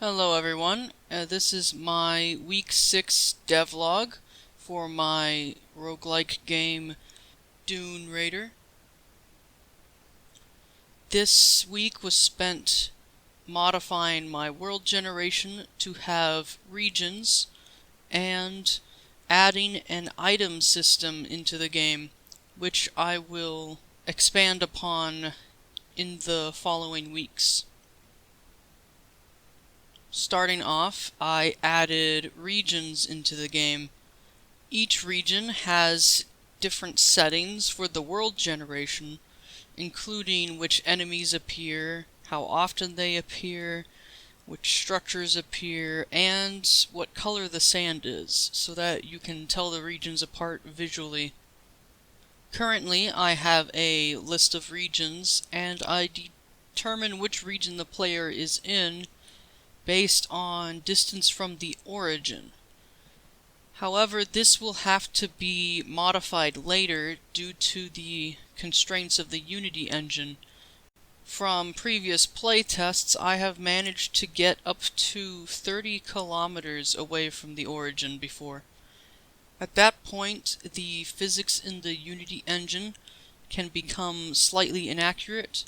Hello everyone, this is my week 6 devlog for my roguelike game Dune Raider. This week was spent modifying my world generation to have regions and adding an item system into the game, which I will expand upon in the following weeks. Starting off, I added regions into the game. Each region has different settings for the world generation, including which enemies appear, how often they appear, which structures appear, and what color the sand is, so that you can tell the regions apart visually. Currently, I have a list of regions, and I determine which region the player is in based on distance from the origin. However, this will have to be modified later due to the constraints of the Unity engine. From previous playtests, I have managed to get up to 30 kilometers away from the origin before. At that point, the physics in the Unity engine can become slightly inaccurate,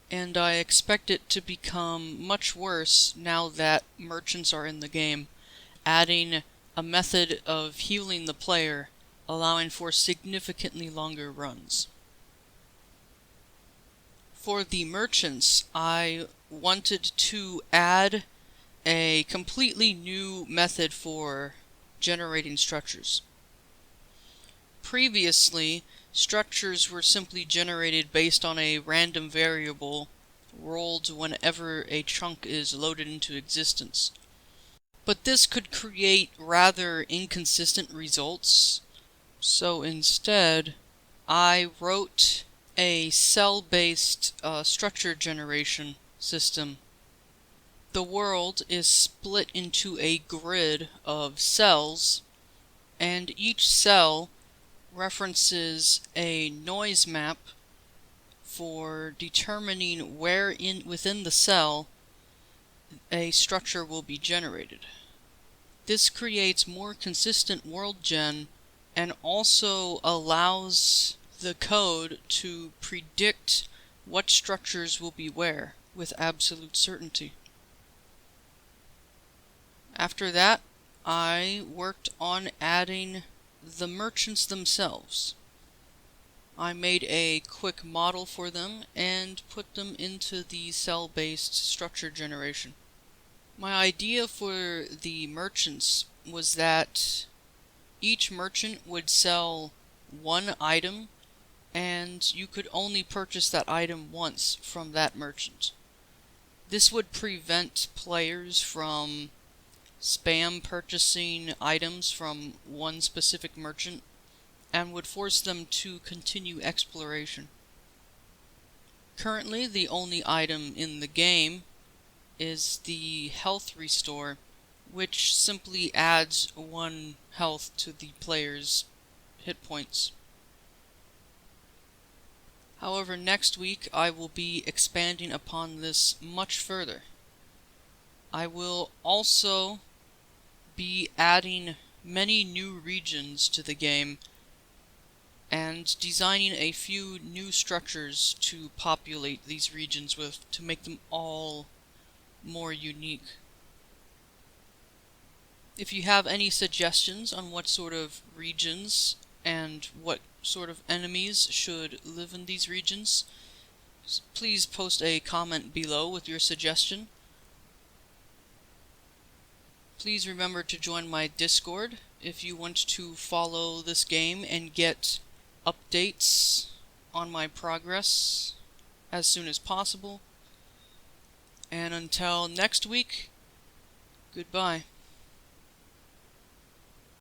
and I expect it to become much worse now that merchants are in the game, adding a method of healing the player, allowing for significantly longer runs. For the merchants, I wanted to add a completely new method for generating structures. Previously, structures were simply generated based on a random variable rolled whenever a chunk is loaded into existence. But this could create rather inconsistent results, so instead I wrote a cell-based structure generation system. The world is split into a grid of cells, and each cell references a noise map for determining where within the cell a structure will be generated. This creates more consistent world gen and also allows the code to predict what structures will be where with absolute certainty. After that, I worked on adding the merchants themselves. I made a quick model for them and put them into the cell-based structure generation. My idea for the merchants was that each merchant would sell one item, and you could only purchase that item once from that merchant. This would prevent players from spam purchasing items from one specific merchant and would force them to continue exploration. Currently, the only item in the game is the health restore, which simply adds 1 health to the player's hit points. However, next week I will be expanding upon this much further. I will also be adding many new regions to the game and designing a few new structures to populate these regions with to make them all more unique. If you have any suggestions on what sort of regions and what sort of enemies should live in these regions, please post a comment below with your suggestion. Please remember to join my Discord if you want to follow this game and get updates on my progress as soon as possible. And until next week, goodbye.